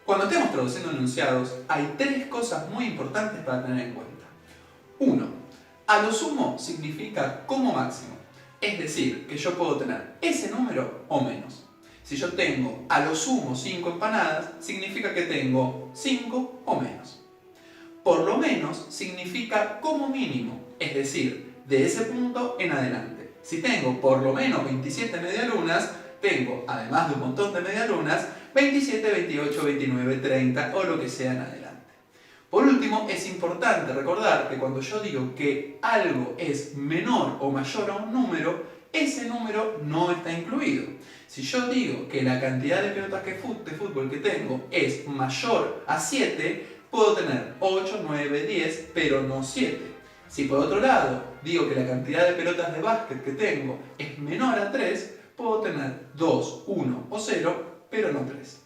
Cuando estemos traduciendo enunciados, hay tres cosas muy importantes para tener en cuenta. 1. A lo sumo significa como máximo, es decir, que yo puedo tener ese número o menos. Si yo tengo a lo sumo 5 empanadas, significa que tengo 5 o menos. Por lo menos significa como mínimo, es decir, de ese punto en adelante. Si tengo por lo menos 27 medialunas, tengo, además de un montón de medialunas, 27, 28, 29, 30 o lo que sea en adelante. Por último, es importante recordar que cuando yo digo que algo es menor o mayor a un número, ese número no está incluido. Si yo digo que la cantidad de pelotas de fútbol que tengo es mayor a 7, puedo tener 8, 9, 10, pero no 7. Si por otro lado digo que la cantidad de pelotas de básquet que tengo es menor a 3, puedo tener 2, 1 o 0, pero no 3.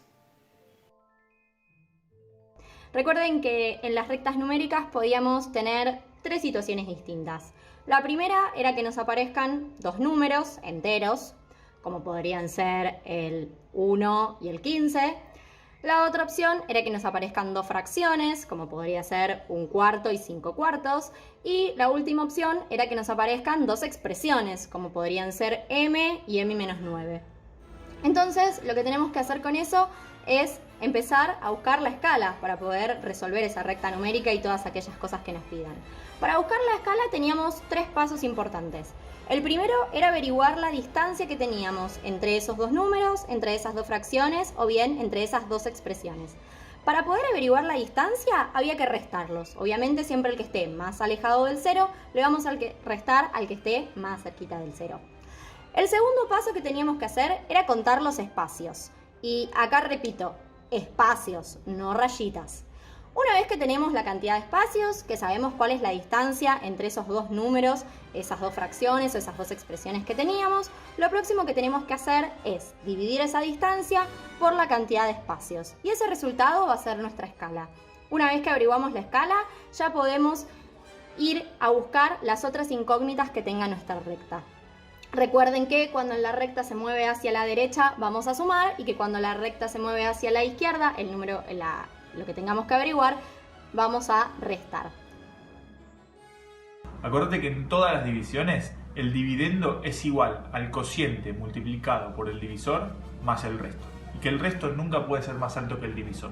Recuerden que en las rectas numéricas podíamos tener tres situaciones distintas. La primera era que nos aparezcan dos números enteros, como podrían ser el 1 y el 15. La otra opción era que nos aparezcan dos fracciones, como podría ser 1/4 y 5/4. Y la última opción era que nos aparezcan dos expresiones, como podrían ser m y m-9. Entonces, lo que tenemos que hacer con eso es empezar a buscar la escala para poder resolver esa recta numérica y todas aquellas cosas que nos pidan. Para buscar la escala teníamos tres pasos importantes. El primero era averiguar la distancia que teníamos entre esos dos números, entre esas dos fracciones o bien entre esas dos expresiones. Para poder averiguar la distancia había que restarlos. Obviamente siempre el que esté más alejado del cero le vamos a restar al que esté más cerquita del cero. El segundo paso que teníamos que hacer era contar los espacios. Y acá repito, espacios, no rayitas. Una vez que tenemos la cantidad de espacios, que sabemos cuál es la distancia entre esos dos números, esas dos fracciones o esas dos expresiones que teníamos, lo próximo que tenemos que hacer es dividir esa distancia por la cantidad de espacios. Y ese resultado va a ser nuestra escala. Una vez que averiguamos la escala, ya podemos ir a buscar las otras incógnitas que tenga nuestra recta. Recuerden que cuando la recta se mueve hacia la derecha vamos a sumar y que cuando la recta se mueve hacia la izquierda, el número, lo que tengamos que averiguar, vamos a restar. Acordate que en todas las divisiones el dividendo es igual al cociente multiplicado por el divisor más el resto. Y que el resto nunca puede ser más alto que el divisor.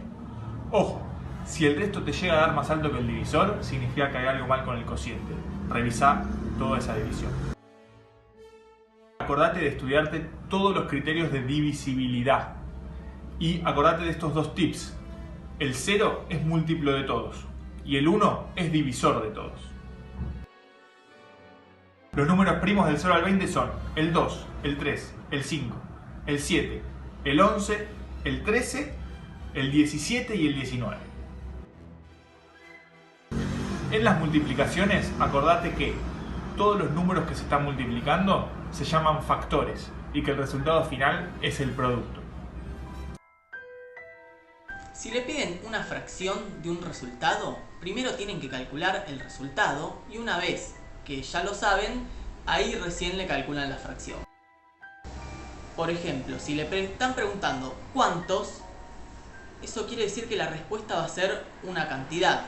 Ojo, si el resto te llega a dar más alto que el divisor, significa que hay algo mal con el cociente. Revisa toda esa división. Acordate de estudiarte todos los criterios de divisibilidad. Y acordate de estos dos tips. El 0 es múltiplo de todos y el 1 es divisor de todos. Los números primos del 0 al 20 son el 2, el 3, el 5, el 7, el 11, el 13, el 17 y el 19. En las multiplicaciones, acordate que todos los números que se están multiplicando se llaman factores y que el resultado final es el producto. Si le piden una fracción de un resultado, primero tienen que calcular el resultado y una vez que ya lo saben, ahí recién le calculan la fracción. Por ejemplo, si le están preguntando ¿cuántos?, eso quiere decir que la respuesta va a ser una cantidad.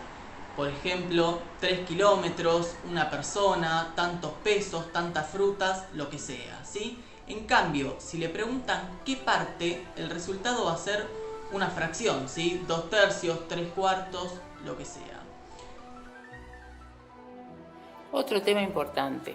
Por ejemplo, 3 kilómetros, una persona, tantos pesos, tantas frutas, lo que sea, ¿sí? En cambio, si le preguntan qué parte, el resultado va a ser una fracción, ¿sí? 2/3, 3/4, lo que sea. Otro tema importante,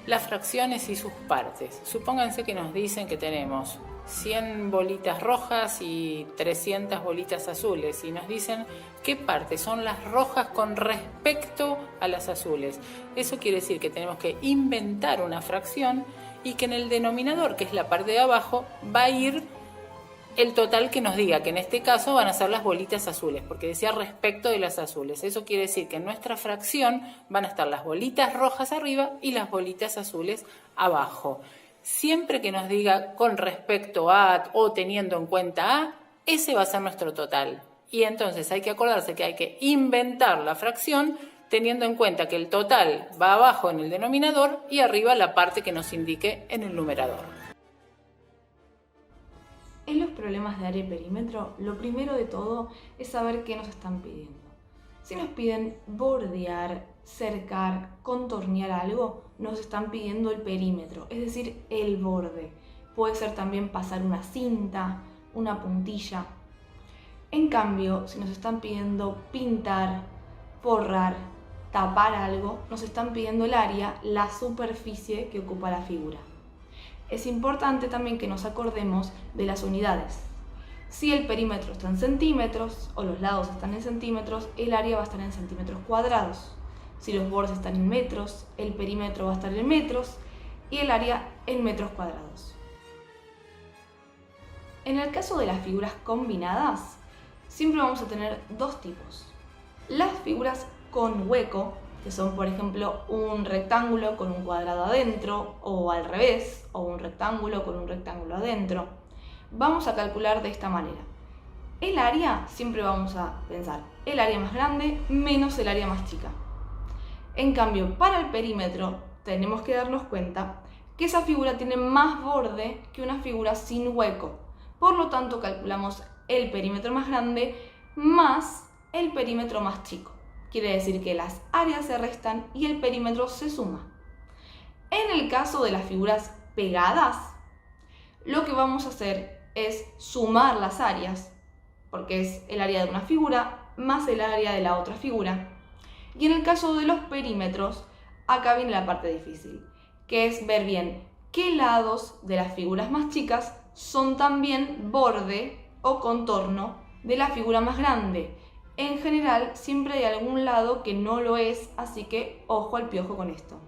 las fracciones y sus partes. Supónganse que nos dicen que tenemos 100 bolitas rojas y 300 bolitas azules y nos dicen qué partes son las rojas con respecto a las azules. Eso quiere decir que tenemos que inventar una fracción y que en el denominador, que es la parte de abajo, va a ir el total que nos diga, que en este caso van a ser las bolitas azules, porque decía respecto de las azules. Eso quiere decir que en nuestra fracción van a estar las bolitas rojas arriba y las bolitas azules abajo. Siempre que nos diga con respecto a o teniendo en cuenta a, ese va a ser nuestro total. Y entonces hay que acordarse que hay que inventar la fracción teniendo en cuenta que el total va abajo en el denominador y arriba la parte que nos indique en el numerador. En los problemas de área y perímetro, lo primero de todo es saber qué nos están pidiendo. Si nos piden bordear, cercar, contornear algo, nos están pidiendo el perímetro, es decir, el borde. Puede ser también pasar una cinta, una puntilla. En cambio, si nos están pidiendo pintar, forrar, tapar algo, nos están pidiendo el área, la superficie que ocupa la figura. Es importante también que nos acordemos de las unidades. Si el perímetro está en centímetros o los lados están en centímetros, el área va a estar en centímetros cuadrados. Si los bordes están en metros, el perímetro va a estar en metros y el área en metros cuadrados. En el caso de las figuras combinadas, siempre vamos a tener dos tipos. Las figuras con hueco, que son por ejemplo un rectángulo con un cuadrado adentro, o al revés, o un rectángulo con un rectángulo adentro. Vamos a calcular de esta manera. El área, siempre vamos a pensar el área más grande menos el área más chica. En cambio, para el perímetro tenemos que darnos cuenta que esa figura tiene más borde que una figura sin hueco. Por lo tanto, calculamos el perímetro más grande más el perímetro más chico. Quiere decir que las áreas se restan y el perímetro se suma. En el caso de las figuras pegadas, lo que vamos a hacer es sumar las áreas, porque es el área de una figura más el área de la otra figura. Y en el caso de los perímetros, acá viene la parte difícil, que es ver bien qué lados de las figuras más chicas son también borde o contorno de la figura más grande. En general, siempre hay algún lado que no lo es, así que ojo al piojo con esto.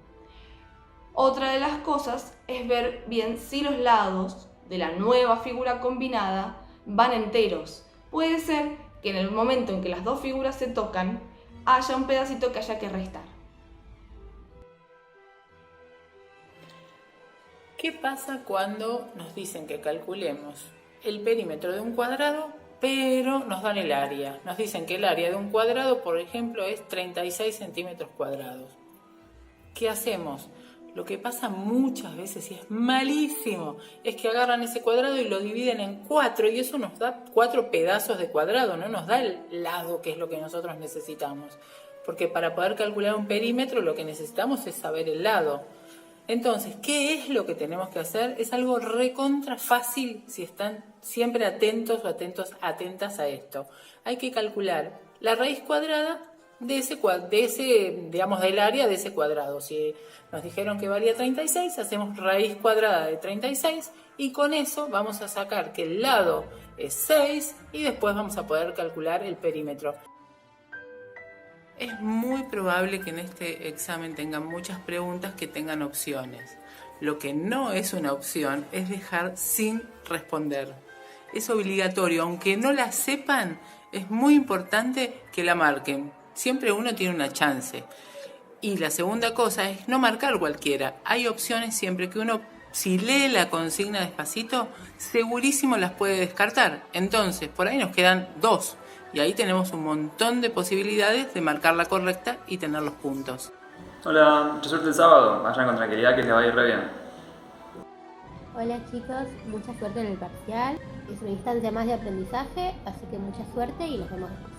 Otra de las cosas es ver bien si los lados de la nueva figura combinada van enteros. Puede ser que en el momento en que las dos figuras se tocan, haya un pedacito que haya que restar. ¿Qué pasa cuando nos dicen que calculemos el perímetro de un cuadrado, pero nos dan el área? Nos dicen que el área de un cuadrado, por ejemplo, es 36 centímetros cuadrados. ¿Qué hacemos? Lo que pasa muchas veces, y es malísimo, es que agarran ese cuadrado y lo dividen en 4, y eso nos da 4 pedazos de cuadrado, no nos da el lado, que es lo que nosotros necesitamos. Porque para poder calcular un perímetro lo que necesitamos es saber el lado. Entonces, ¿qué es lo que tenemos que hacer? Es algo recontra fácil si están siempre atentos o atentas a esto. Hay que calcular la raíz cuadrada del área de ese cuadrado. Si nos dijeron que valía 36, hacemos raíz cuadrada de 36 y con eso vamos a sacar que el lado es 6 y después vamos a poder calcular el perímetro. Es muy probable que en este examen tengan muchas preguntas que tengan opciones. Lo que no es una opción es dejar sin responder. Es obligatorio, aunque no la sepan, es muy importante que la marquen. Siempre uno tiene una chance. Y la segunda cosa es no marcar cualquiera. Hay opciones siempre que uno, si lee la consigna despacito, segurísimo las puede descartar. Entonces, por ahí nos quedan 2. Y ahí tenemos un montón de posibilidades de marcar la correcta y tener los puntos. Hola, mucha suerte el sábado. Vayan con tranquilidad que les va a ir re bien. Hola chicos, mucha suerte en el parcial. Es una instancia más de aprendizaje, así que mucha suerte y nos vemos después.